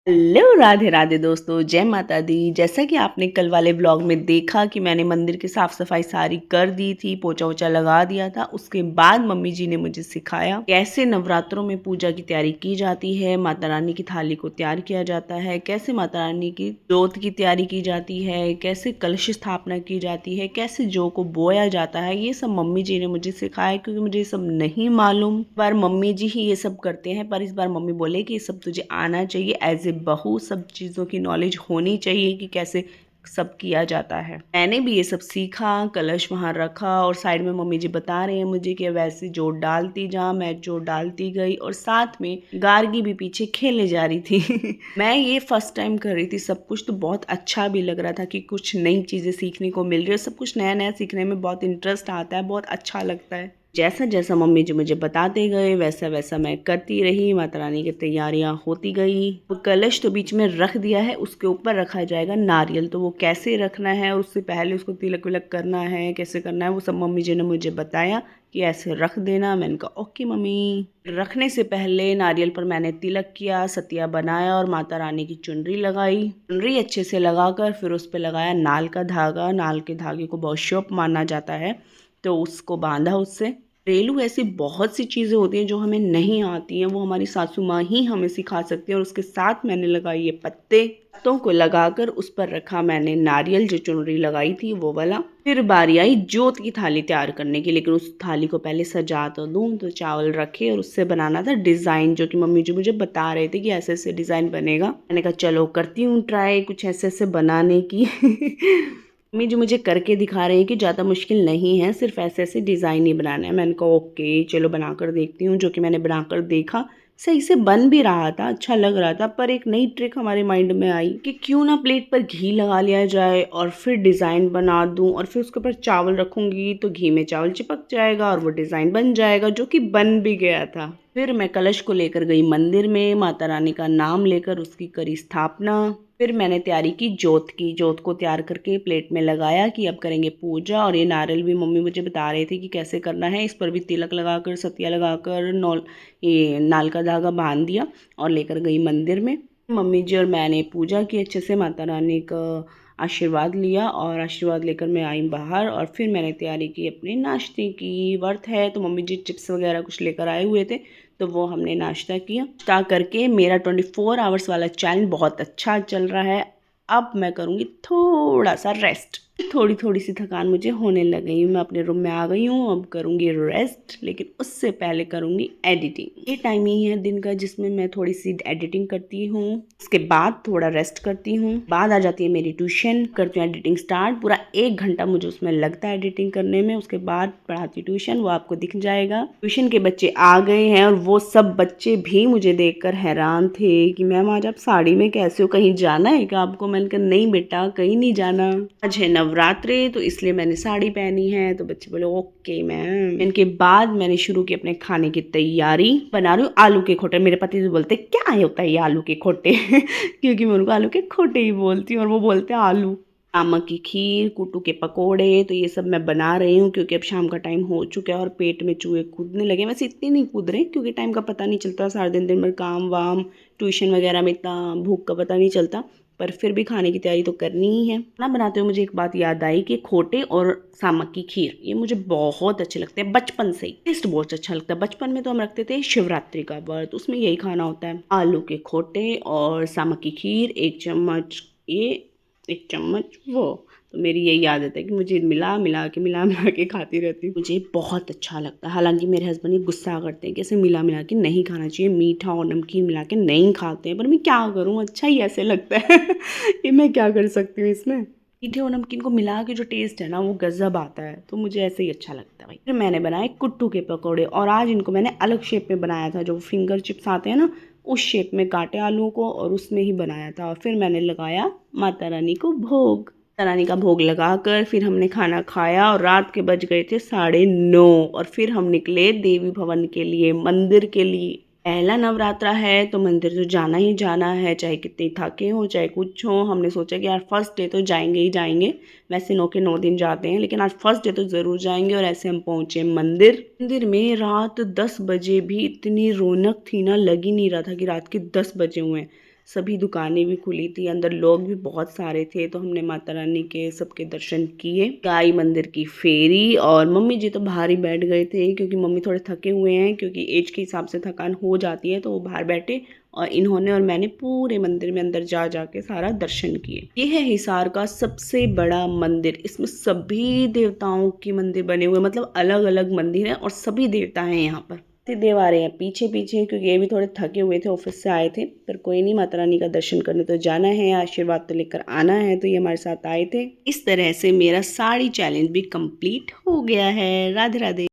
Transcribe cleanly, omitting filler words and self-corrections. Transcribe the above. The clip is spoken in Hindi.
हेलो राधे राधे दोस्तों, जय माता दी। जैसा कि आपने कल वाले व्लॉग में देखा कि मैंने मंदिर की साफ सफाई सारी कर दी थी, पोछा वोछा लगा दिया था। उसके बाद मम्मी जी ने मुझे सिखाया कैसे नवरात्रों में पूजा की तैयारी की जाती है, माता रानी की थाली को तैयार किया जाता है, कैसे माता रानी की जोत की तैयारी की जाती है, कैसे कलश स्थापना की जाती है, कैसे जौ को बोया जाता है। ये सब मम्मी जी ने मुझे सिखाया क्योंकि मुझे ये सब नहीं मालूम। इस बार मम्मी जी ही ये सब करते हैं, पर इस बार मम्मी बोले कि ये सब तुझे आना चाहिए। एज ए बहू सब चीज़ों की नॉलेज होनी चाहिए कि कैसे सब किया जाता है। मैंने भी ये सब सीखा, कलश वहाँ रखा और साइड में मम्मी जी बता रहे हैं मुझे कि वैसे जोत डालती जा। मैं जोत डालती गई और साथ में गार्गी भी पीछे खेले जा रही थी। मैं ये फर्स्ट टाइम कर रही थी सब कुछ, तो बहुत अच्छा भी लग रहा था कि कुछ नई चीज़ें सीखने को मिल रही है। सब कुछ नया नया सीखने में बहुत इंटरेस्ट आता है, बहुत अच्छा लगता है। जैसा जैसा मम्मी जी मुझे बताते गए वैसा वैसा मैं करती रही। माता रानी की तैयारियां होती गई। वो कलश तो बीच में रख दिया है, उसके ऊपर रखा जाएगा नारियल। तो वो कैसे रखना है, उससे पहले उसको तिलक विलक करना है, कैसे करना है, वो सब मम्मी जी ने मुझे बताया कि ऐसे रख देना। मैंने कहा ओके मम्मी। रखने से पहले नारियल पर मैंने तिलक किया, सतिया बनाया और माता रानी की चुनरी लगाई। चुनरी अच्छे से लगाकर फिर उस पर लगाया नाल का धागा। नाल के धागे को बहुत शुभ माना जाता है, तो उसको बांधा उससे। घरेलू ऐसी बहुत सी चीज़ें होती हैं जो हमें नहीं आती हैं, वो हमारी सासू माँ ही हमें सिखा सकती हैं। और उसके साथ मैंने लगाई ये पत्तों को लगाकर उस पर रखा मैंने नारियल, जो चुनरी लगाई थी वो वाला। फिर बारी आई जोत की थाली तैयार करने की, लेकिन उस थाली को पहले सजा तो दूँ। तो चावल रखे और उससे बनाना था डिज़ाइन, जो कि मम्मी जी मुझे बता रहे थे कि ऐसे ऐसे डिज़ाइन बनेगा। मैंने कहा चलो करती हूँ ट्राई कुछ ऐसे ऐसे बनाने की। मम्मी जो मुझे करके दिखा रही है कि ज़्यादा मुश्किल नहीं है, सिर्फ ऐसे ऐसे डिज़ाइन ही बनाना है। मैंने कहा ओके चलो बनाकर देखती हूँ। जो कि मैंने बनाकर देखा, सही से बन भी रहा था, अच्छा लग रहा था। पर एक नई ट्रिक हमारे माइंड में आई कि क्यों ना प्लेट पर घी लगा लिया जाए और फिर डिज़ाइन बना दूँ और फिर उसके ऊपर चावल रखूँगी तो घी में चावल चिपक जाएगा और वो डिज़ाइन बन जाएगा, जो कि बन भी गया था। फिर मैं कलश को लेकर गई मंदिर में, माता रानी का नाम लेकर उसकी करी स्थापना। फिर मैंने तैयारी की जोत की। जोत को तैयार करके प्लेट में लगाया कि अब करेंगे पूजा। और ये नारियल भी मम्मी मुझे बता रहे थे कि कैसे करना है। इस पर भी तिलक लगाकर, सतिया लगाकर, ये नाल का धागा बांध दिया और लेकर गई मंदिर में। मम्मी जी और मैंने पूजा की अच्छे से, माता रानी का आशीर्वाद लिया और आशीर्वाद लेकर मैं आई बाहर। और फिर मैंने तैयारी की अपने नाश्ते की। व्रत है तो मम्मी जी चिप्स वगैरह कुछ लेकर आए हुए थे, तो वो हमने नाश्ता किया। नाश्ता करके मेरा 24 आवर्स वाला चैलेंज बहुत अच्छा चल रहा है। अब मैं करूँगी थोड़ा सा रेस्ट। थोड़ी थोड़ी सी थकान मुझे होने लग गई। मैं अपने रूम में आ गई हूँ, अब करूँगी रेस्ट, लेकिन उससे पहले करूँगी एडिटिंग। ये टाइम ही है दिन का जिसमें मैं थोड़ी सी एडिटिंग करती हूँ, उसके बाद थोड़ा रेस्ट करती हूँ। बाद आ जाती है मेरी ट्यूशन, करती हूँ एडिटिंग स्टार्ट। पूरा 1 घंटा मुझे उसमें लगता है एडिटिंग करने में। उसके बाद पढ़ाती ट्यूशन, वो आपको दिख जाएगा। ट्यूशन के बच्चे आ गए हैं और वो सब बच्चे भी मुझे देखकर हैरान थे कि मैम आज आप साड़ी में कैसे हो, कहीं जाना है क्या आपको? मैंने कहा नहीं बेटा, कहीं नहीं जाना, आज है नवरात्रि तो इसलिए मैंने साड़ी पहनी है। तो बच्चे बोले ओके मैम। इनके बाद मैंने शुरू की अपने खाने की तैयारी। बना रही हूँ आलू के खोटे। मेरे पति तो बोलते क्या होता है ये आलू के खोटे क्योंकि मैं उनको आलू के खोटे ही बोलती हूँ और वो बोलते हैं आलू। नमक की खीर, कुट्टू के पकोड़े, तो ये सब मैं बना रही हूँ क्योंकि अब शाम का टाइम हो चुका है और पेट में चूहे कूदने लगे। वैसे इतने नहीं कूद रहे क्योंकि टाइम का पता नहीं चलता, सारा दिन दिन भर काम वाम, ट्यूशन वगैरह में इतना भूख का पता नहीं चलता। पर फिर भी खाने की तैयारी तो करनी ही है। खाना बनाते हुए मुझे एक बात याद आई कि खोटे और सामक की खीर ये मुझे बहुत अच्छे लगते हैं बचपन से ही। टेस्ट बहुत अच्छा लगता है। बचपन में तो हम रखते थे शिवरात्रि का व्रत, उसमें यही खाना होता है, आलू के खोटे और सामक की खीर, 1 चम्मच ये 1 चम्मच वो। तो मेरी यही आदत है कि मुझे मिला मिला के खाती रहती हूँ। मुझे बहुत अच्छा लगता है। हालांकि मेरे हस्बैंड ये गुस्सा करते हैं कि ऐसे मिला मिला के नहीं खाना चाहिए, मीठा और नमकीन मिला के नहीं खाते हैं, पर मैं क्या करूँ, अच्छा ही ऐसे लगता है ये मैं क्या कर सकती हूँ इसमें। मीठे और नमकीन को मिला के जो टेस्ट है ना वो गजब आता है, तो मुझे ऐसे ही अच्छा लगता है भाई। फिर मैंने बनाए कुट्टू के पकौड़े और आज इनको मैंने अलग शेप में बनाया था, जो फिंगर चिप्स आते हैं ना उस शेप में काटे आलू को और उसमें ही बनाया था। और फिर मैंने लगाया माता रानी को भोग। माता रानी का भोग लगाकर फिर हमने खाना खाया और रात के बज गए थे 9:30 और फिर हम निकले देवी भवन के लिए, मंदिर के लिए। पहला नवरात्रा है तो मंदिर तो जाना ही जाना है, चाहे कितने थके हो चाहे कुछ हो। हमने सोचा कि यार फर्स्ट डे तो जाएंगे ही जाएंगे। वैसे 9 के 9 दिन जाते हैं, लेकिन आज फर्स्ट डे तो ज़रूर जाएंगे। और ऐसे हम पहुँचे मंदिर। मंदिर में रात 10 बजे भी इतनी रौनक थी ना, लग ही नहीं रहा था कि रात के 10 बजे हुए हैं। सभी दुकानें भी खुली थी, अंदर लोग भी बहुत सारे थे, तो हमने माता रानी के सबके दर्शन किए। गाय मंदिर की फेरी, और मम्मी जी तो बाहर ही बैठ गए थे क्योंकि मम्मी थोड़े थके हुए हैं, क्योंकि एज के हिसाब से थकान हो जाती है, तो वो बाहर बैठे और इन्होंने और मैंने पूरे मंदिर में अंदर जा के सारा दर्शन किए। ये है हिसार का सबसे बड़ा मंदिर। इसमें सभी देवताओं के मंदिर बने हुए, मतलब अलग अलग मंदिर है और सभी देवता हैं यहाँ पर। देव आ रहे हैं पीछे पीछे, क्योंकि ये भी थोड़े थके हुए थे, ऑफिस से आए थे। पर कोई नहीं, माता रानी का दर्शन करने तो जाना है, आशीर्वाद तो लेकर आना है, तो ये हमारे साथ आए थे। इस तरह से मेरा साड़ी चैलेंज भी कंप्लीट हो गया है। राधे राधे।